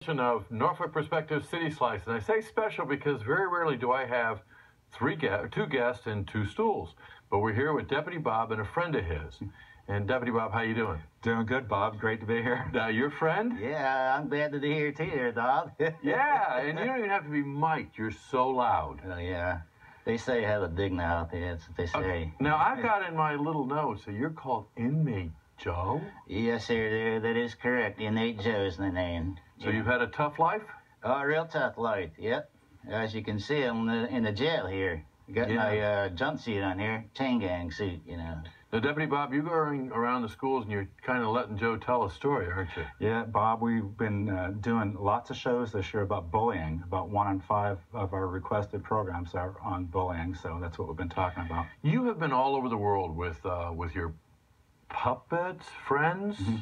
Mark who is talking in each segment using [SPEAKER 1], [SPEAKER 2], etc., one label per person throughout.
[SPEAKER 1] Of Norfolk Perspective City Slice, and I say special because very rarely do I have two guests and two stools. But we're here with Deputy Bob and a friend of his. And Deputy Bob, how you doing?
[SPEAKER 2] Doing good, Bob. Great to be here.
[SPEAKER 1] Now, your friend?
[SPEAKER 3] Yeah, I'm glad to be here too, there, Bob.
[SPEAKER 1] Yeah, and you don't even have to be mic'd. You're so loud.
[SPEAKER 3] Oh, yeah. They say I have a big mouth. Yeah, that's what they say.
[SPEAKER 1] Okay. Now, I've got in my little notes that you're called Inmate Joe?
[SPEAKER 3] Yes, sir. That is correct. Inmate Joe's the name.
[SPEAKER 1] So you've had a tough life?
[SPEAKER 3] Oh, a real tough life, yep. As you can see, I'm in the jail here. Got my jumpsuit on here, chain gang suit, you know.
[SPEAKER 1] Now, Deputy Bob, you're going around the schools and you're kind of letting Joe tell a story, aren't you?
[SPEAKER 2] Yeah, Bob, we've been doing lots of shows this year about bullying. About 1 in 5 of our requested programs are on bullying, so that's what we've been talking about.
[SPEAKER 1] You have been all over the world with your puppets, friends?
[SPEAKER 3] Mm-hmm.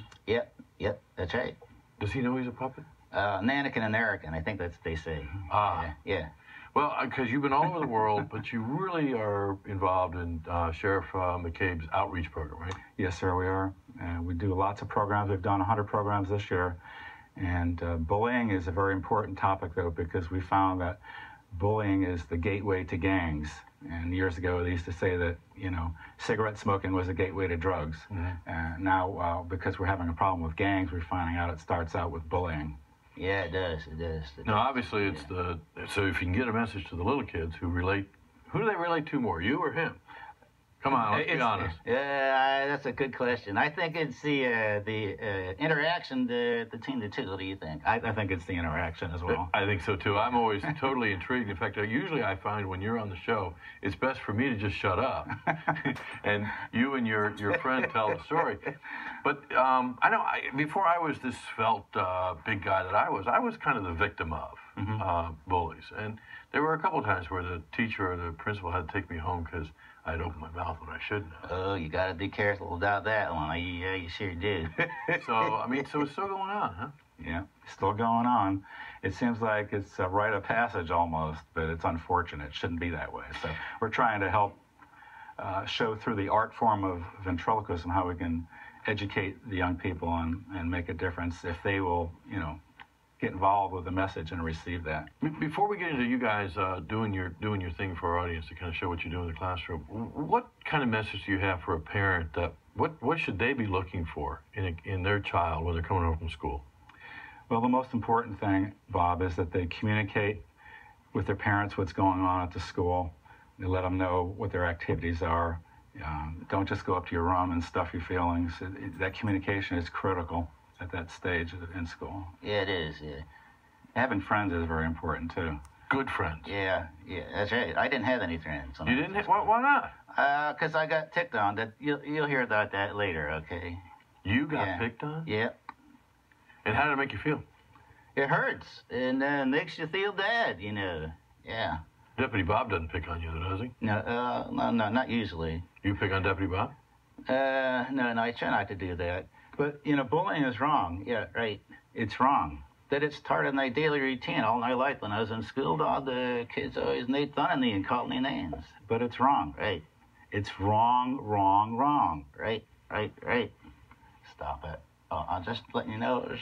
[SPEAKER 3] Yep, that's right.
[SPEAKER 1] Does he know he's a puppet?
[SPEAKER 3] Nannikin American, I think that's what they say.
[SPEAKER 1] Ah.
[SPEAKER 3] Yeah.
[SPEAKER 1] Well, because you've been all over the world, but you really are involved in Sheriff McCabe's outreach program, right?
[SPEAKER 2] Yes, sir, we are. We do lots of programs. We've done 100 programs this year. And bullying is a very important topic, though, because we found that bullying is the gateway to gangs. And years ago, they used to say that, you know, cigarette smoking was a gateway to drugs. Mm-hmm. Now, because we're having a problem with gangs, we're finding out it starts out with bullying.
[SPEAKER 3] Yeah, it does.
[SPEAKER 1] Now, obviously, it's so if you can get a message to the little kids who do they relate to more, you or him? Come on, let's be honest.
[SPEAKER 3] Yeah, that's a good question. I think it's the interaction between the two. What do you think?
[SPEAKER 2] I think it's the interaction as well.
[SPEAKER 1] I think so, too. I'm always totally intrigued. In fact, usually I find when you're on the show, it's best for me to just shut up. And you and your friend tell the story. But I know before I was this big guy that I was kind of the victim of bullies. And there were a couple of times where the teacher or the principal had to take me home because I'd open my mouth when I shouldn't have.
[SPEAKER 3] Oh, you got to be careful about that one. Yeah, you sure do.
[SPEAKER 1] So it's still going on, huh?
[SPEAKER 2] Yeah, still going on. It seems like it's a rite of passage almost, but it's unfortunate. It shouldn't be that way. So we're trying to help show through the art form of ventriloquism how we can educate the young people and make a difference if they will, you know, get involved with the message and receive that.
[SPEAKER 1] Before we get into you guys doing your thing for our audience to kind of show what you do in the classroom, what kind of message do you have for a parent that what should they be looking for in their child when they're coming home from school?
[SPEAKER 2] Well, the most important thing, Bob, is that they communicate with their parents what's going on at the school. They let them know what their activities are. Don't just go up to your room and stuff your feelings. That communication is critical at that stage in school.
[SPEAKER 3] Yeah, it is, yeah.
[SPEAKER 2] Having friends is very important, too.
[SPEAKER 1] Good friends.
[SPEAKER 3] Yeah, that's right. I didn't have any friends.
[SPEAKER 1] You didn't have? Why
[SPEAKER 3] not? Because I got picked on. You'll hear about that later, okay?
[SPEAKER 1] You got picked on?
[SPEAKER 3] Yeah.
[SPEAKER 1] And how did it make you feel?
[SPEAKER 3] It hurts, and makes you feel bad, you know. Yeah.
[SPEAKER 1] Deputy Bob doesn't pick on you, does he?
[SPEAKER 3] No, not usually.
[SPEAKER 1] You pick on Deputy Bob?
[SPEAKER 3] No, I try not to do that. But, you know, bullying is wrong. Yeah, right. It's wrong. That it's part of my daily routine all my life. When I was in school, all the kids always made fun of me and called me names. But it's wrong. Right. It's wrong. Right. Stop it. Oh, I'm just letting you know what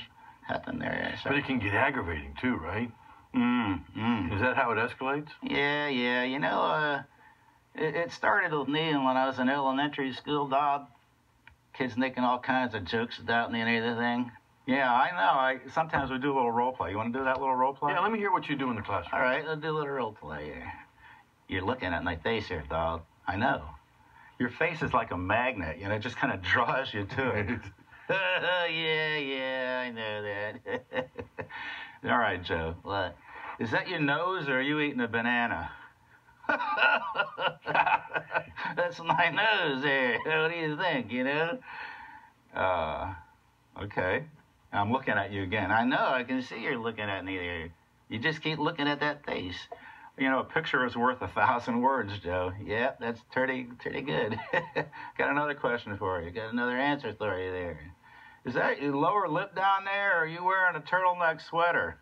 [SPEAKER 3] happened there.
[SPEAKER 1] But it can get aggravating, too, right? Is that how it escalates?
[SPEAKER 3] Yeah. You know, it started with me when I was in elementary school, Bob. Kids making all kinds of jokes about me and everything.
[SPEAKER 2] Yeah, I know. Sometimes we do a little role play. You want to do that little role play?
[SPEAKER 1] Yeah, let me hear what you do in the classroom.
[SPEAKER 3] All right, let's do a little role play here. You're looking at my face here, dog. I know.
[SPEAKER 2] Your face is like a magnet, you know, it just kind of draws you to it.
[SPEAKER 3] Yeah, I know that.
[SPEAKER 2] All right, Joe.
[SPEAKER 3] What?
[SPEAKER 2] Is that your nose, or are you eating a banana?
[SPEAKER 3] That's my nose there. What do you think, you know?
[SPEAKER 2] Okay. I'm looking at you again.
[SPEAKER 3] I know. I can see you're looking at me there. You just keep looking at that face.
[SPEAKER 2] You know, a picture is worth 1,000 words, Joe.
[SPEAKER 3] Yep, that's pretty good.
[SPEAKER 2] Got another question for you.
[SPEAKER 3] Got another answer for you there.
[SPEAKER 2] Is that your lower lip down there, or are you wearing a turtleneck sweater?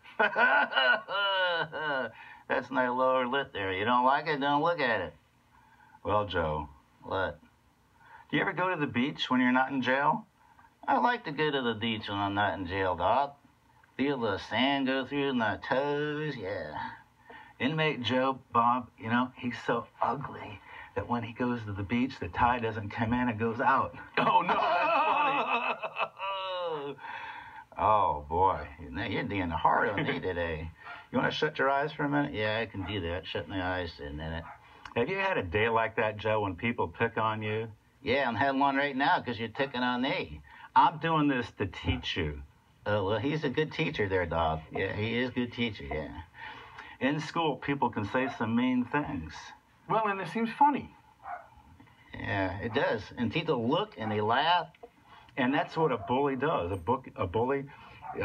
[SPEAKER 3] That's my lower lip there. You don't like it? Don't look at it.
[SPEAKER 2] Well, Joe.
[SPEAKER 3] What?
[SPEAKER 2] Do you ever go to the beach when you're not in jail?
[SPEAKER 3] I like to go to the beach when I'm not in jail, Doc. Feel the sand go through my toes, yeah. Inmate Joe, Bob, you know, he's so ugly that when he goes to the beach, the tide doesn't come in, it goes out.
[SPEAKER 1] Oh, no, that's funny.
[SPEAKER 3] Oh, boy. Now you're being hard on me today. You want to shut your eyes for a minute? Yeah, I can do that. Shut my eyes for a minute.
[SPEAKER 2] Have you had a day like that, Joe, when people pick on you?
[SPEAKER 3] Yeah, I'm having one right now because you're picking on me.
[SPEAKER 2] I'm doing this to teach you.
[SPEAKER 3] Oh, well, he's a good teacher there, dog. Yeah, he is a good teacher, yeah.
[SPEAKER 2] In school, people can say some mean things.
[SPEAKER 1] Well, and it seems funny.
[SPEAKER 3] Yeah, it does. And people look and they laugh.
[SPEAKER 2] And that's what a bully does. A bully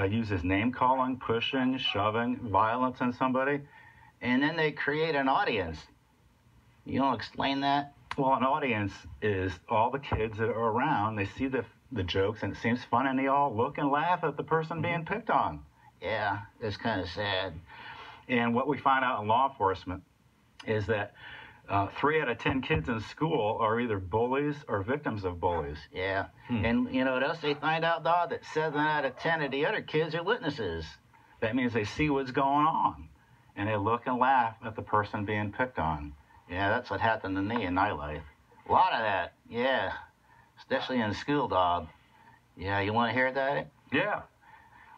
[SPEAKER 2] uses name-calling, pushing, shoving, violence on somebody.
[SPEAKER 3] And then they create an audience. You don't explain that?
[SPEAKER 2] Well, an audience is all the kids that are around. They see the jokes, and it seems fun, and they all look and laugh at the person being picked on.
[SPEAKER 3] Yeah, it's kind of sad.
[SPEAKER 2] And what we find out in law enforcement is that 3 out of 10 kids in school are either bullies or victims of bullies.
[SPEAKER 3] Yeah. And you know what else they find out, dog? That 7 out of 10 of the other kids are witnesses.
[SPEAKER 2] That means they see what's going on, and they look and laugh at the person being picked on.
[SPEAKER 3] Yeah, that's what happened to me in my life. A lot of that, yeah. Especially in school, dog. Yeah, you want to hear that?
[SPEAKER 2] Yeah.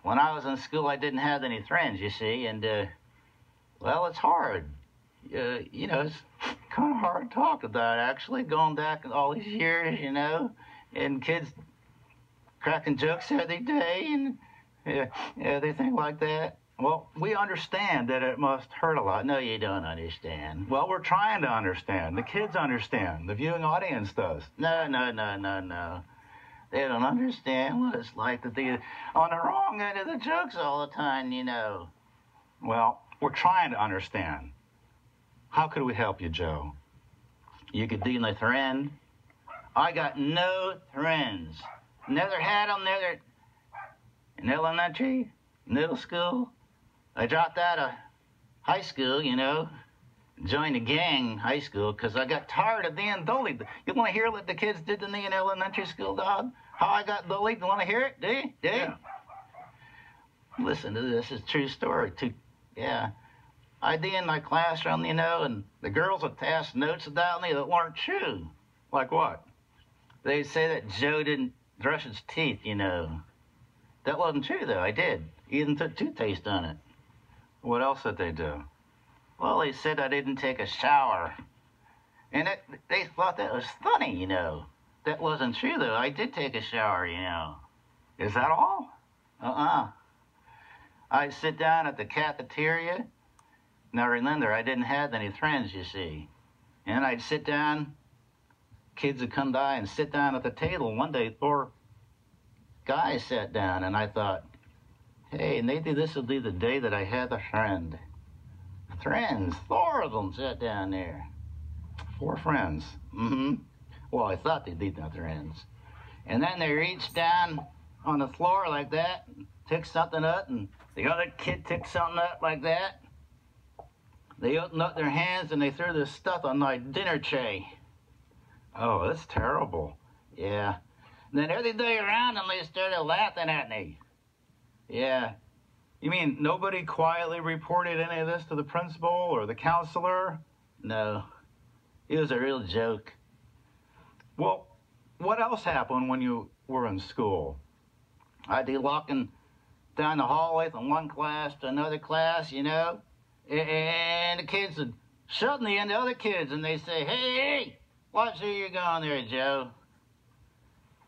[SPEAKER 3] When I was in school, I didn't have any friends, you see, and, well, it's hard. You know, it's kind of hard to talk about, actually, going back all these years, you know, and kids cracking jokes every day and everything like that.
[SPEAKER 2] Well, we understand that it must hurt a lot.
[SPEAKER 3] No, you don't understand.
[SPEAKER 2] Well, we're trying to understand. The kids understand. The viewing audience does.
[SPEAKER 3] No. They don't understand what it's like to be on the wrong end of the jokes all the time, you know.
[SPEAKER 2] Well, we're trying to understand. How could we help you, Joe?
[SPEAKER 3] You could be my friend. I got no friends. Never had them, never. In elementary, middle school. I dropped out of high school, you know, joined a gang high school because I got tired of being bullied. You want to hear what the kids did to me in elementary school, dog? How I got bullied? You want to hear it? Do you?
[SPEAKER 2] Yeah.
[SPEAKER 3] Listen to this. It's a true story. Yeah. I'd be in my classroom, you know, and the girls would pass notes about me that weren't true.
[SPEAKER 2] Like what?
[SPEAKER 3] They'd say that Joe didn't brush his teeth, you know. That wasn't true, though. I did. Even took toothpaste on it.
[SPEAKER 2] What else did they do?
[SPEAKER 3] Well, they said I didn't take a shower. And they thought that was funny, you know. That wasn't true, though. I did take a shower, you know.
[SPEAKER 2] Is that all?
[SPEAKER 3] I'd sit down at the cafeteria. Now, remember, I didn't have any friends, you see. And I'd sit down. Kids would come by and sit down at the table. One day, 4 guys sat down, and I thought, hey, maybe this will be the day that I have a friend. Friends, 4 of them sat down there.
[SPEAKER 2] 4 friends.
[SPEAKER 3] Well, I thought they'd be my friends. And then they reached down on the floor like that, took something up, and the other kid took something up like that. They opened up their hands and they threw this stuff on my dinner tray.
[SPEAKER 2] Oh, that's terrible.
[SPEAKER 3] Yeah. And then every day around them, they started laughing at me. Yeah.
[SPEAKER 2] You mean nobody quietly reported any of this to the principal or the counselor?
[SPEAKER 3] No. It was a real joke.
[SPEAKER 2] Well, what else happened when you were in school?
[SPEAKER 3] I'd be walking down the hallway from one class to another class, you know, and the kids would shove me into other kids, and they'd say, hey, watch who you're going there, Joe.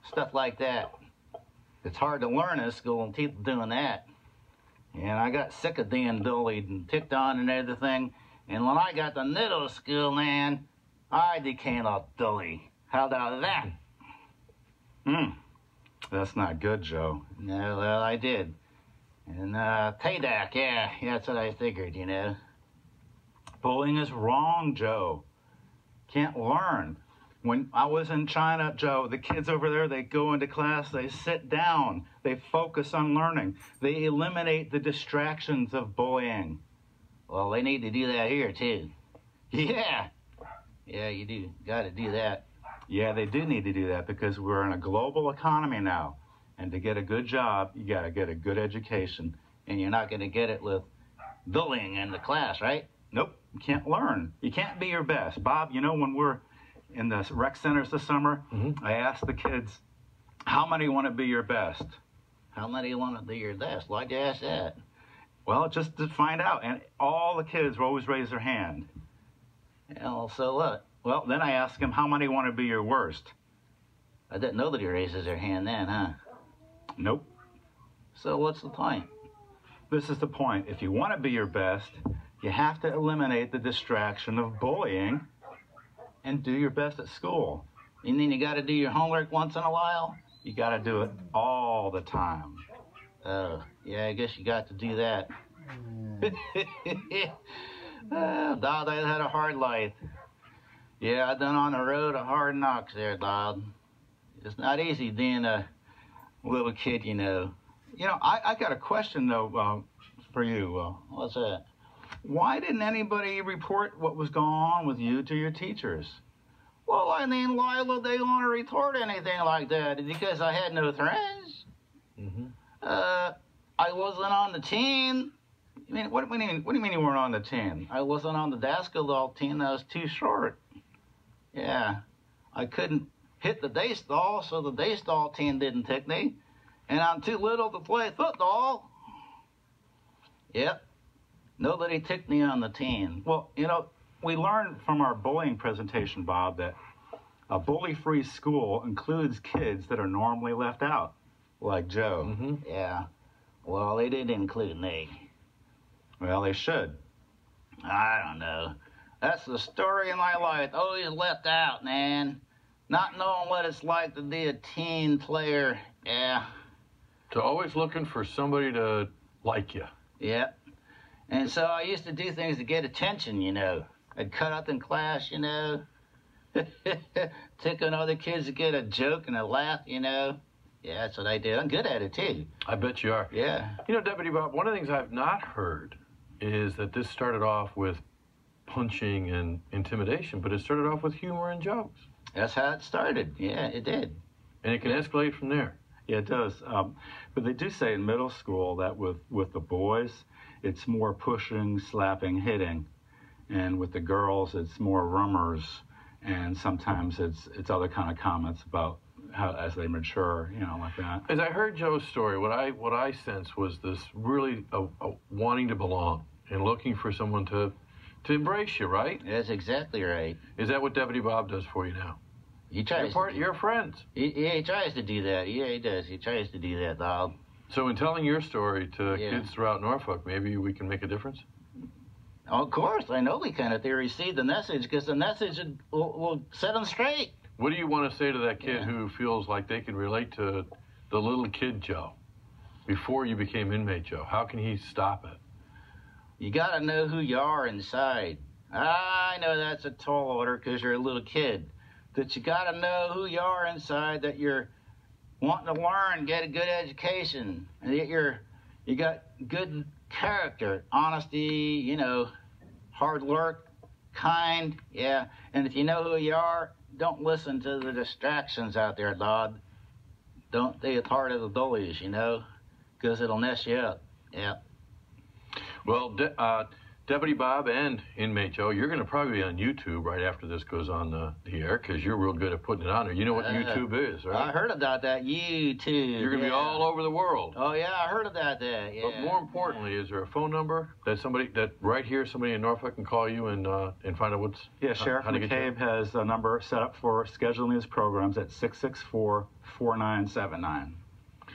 [SPEAKER 3] Stuff like that. It's hard to learn in school and people doing that. And I got sick of being bullied and picked on and everything. And when I got to middle school, man, I became a bully. How about that?
[SPEAKER 2] That's not good, Joe.
[SPEAKER 3] No, well, I did. And payback, yeah, that's what I figured, you know.
[SPEAKER 2] Bullying is wrong, Joe. Can't learn. When I was in China, Joe, the kids over there, they go into class, they sit down, they focus on learning. They eliminate the distractions of bullying.
[SPEAKER 3] Well, they need to do that here, too. Yeah. Yeah, you do. Got to do that.
[SPEAKER 2] Yeah, they do need to do that because we're in a global economy now. And to get a good job, you got to get a good education.
[SPEAKER 3] And you're not going to get it with bullying in the class, right?
[SPEAKER 2] Nope, you can't learn. You can't be your best. Bob, you know, when we're in the rec centers this summer, I asked the kids, how many want to be your best?
[SPEAKER 3] How many want to be your best? Why'd you ask that?
[SPEAKER 2] Well, just to find out. And all the kids will always raise their hand.
[SPEAKER 3] Well, so what?
[SPEAKER 2] Well, then I asked them, how many want to be your worst?
[SPEAKER 3] I bet nobody raises their hand then, huh?
[SPEAKER 2] Nope.
[SPEAKER 3] So what's the point?
[SPEAKER 2] This is the point. If you want to be your best, you have to eliminate the distraction of bullying and do your best at school.
[SPEAKER 3] You mean you got to do your homework once in a while?
[SPEAKER 2] You got to do it all the time.
[SPEAKER 3] Oh, yeah, I guess you got to do that. Dad, I had a hard life. Yeah, I done on the road of hard knocks there, Dad. It's not easy being a little kid, you know.
[SPEAKER 2] You know, I got a question, though, for you.
[SPEAKER 3] What's that?
[SPEAKER 2] Why didn't anybody report what was going on with you to your teachers?
[SPEAKER 3] Well, I mean, why would they want to report anything like that? Because I had no friends. I wasn't on the team.
[SPEAKER 2] I mean, what do you mean you weren't on the team?
[SPEAKER 3] I wasn't on the basketball team. I was too short. Yeah, I couldn't hit the baseball, so the baseball team didn't pick me. And I'm too little to play football. Yep, nobody took me on the team.
[SPEAKER 2] Well, you know, we learned from our bullying presentation, Bob, that a bully-free school includes kids that are normally left out, like Joe.
[SPEAKER 3] Yeah, well, they didn't include me.
[SPEAKER 2] Well, they should.
[SPEAKER 3] I don't know. That's the story of my life. Always left out, man. Not knowing what it's like to be a teen player. Yeah.
[SPEAKER 1] So always looking for somebody to like you.
[SPEAKER 3] Yeah. And so I used to do things to get attention, you know. I'd cut up in class, you know. Tickling other kids to get a joke and a laugh, you know. Yeah, that's what I did. I'm good at it, too.
[SPEAKER 1] I bet you are.
[SPEAKER 3] Yeah.
[SPEAKER 1] You know, Deputy Bob, one of the things I've not heard is that this started off with punching and intimidation, but it started off with humor and jokes.
[SPEAKER 3] That's how it started. Yeah, it did.
[SPEAKER 1] And it can escalate from there.
[SPEAKER 2] Yeah, it does. But they do say in middle school that with the boys, it's more pushing, slapping, hitting. And with the girls, it's more rumors. And sometimes it's other kind of comments about how as they mature, you know, like that.
[SPEAKER 1] As I heard Joe's story, what I sensed was this really wanting to belong and looking for someone to embrace you, right?
[SPEAKER 3] That's exactly right.
[SPEAKER 1] Is that what Deputy Bob does for you now?
[SPEAKER 3] He tries.
[SPEAKER 1] You're friends.
[SPEAKER 3] He tries to do that. Yeah, he does. He tries to do that, Bob.
[SPEAKER 1] So in telling your story to kids throughout Norfolk, maybe we can make a difference?
[SPEAKER 3] Of course, I know we can if they receive the message, because the message will set them straight.
[SPEAKER 1] What do you want to say to that kid who feels like they can relate to the little kid Joe before you became inmate Joe? How can he stop it?
[SPEAKER 3] You got to know who you are inside. I know that's a tall order because you're a little kid. But you got to know who you are inside, that you're wanting to learn, get a good education, and that you got good character, honesty, you know, hard work, kind, yeah. And if you know who you are, don't listen to the distractions out there, Dodd. Don't be a part of the bullies, you know, because it'll mess you up, yeah.
[SPEAKER 1] Well, Deputy Bob and Inmate Joe, you're going to probably be on YouTube right after this goes on the air, because you're real good at putting it on there. You know what YouTube is, right?
[SPEAKER 3] I heard about that, YouTube.
[SPEAKER 1] You're going to be all over the world.
[SPEAKER 3] Oh, yeah, I heard about that, yeah.
[SPEAKER 1] But more importantly, is there a phone number that right here somebody in Norfolk can call you and find out what's...
[SPEAKER 2] Yeah, Sheriff McCabe has a number set up for scheduling his programs at 664-4979.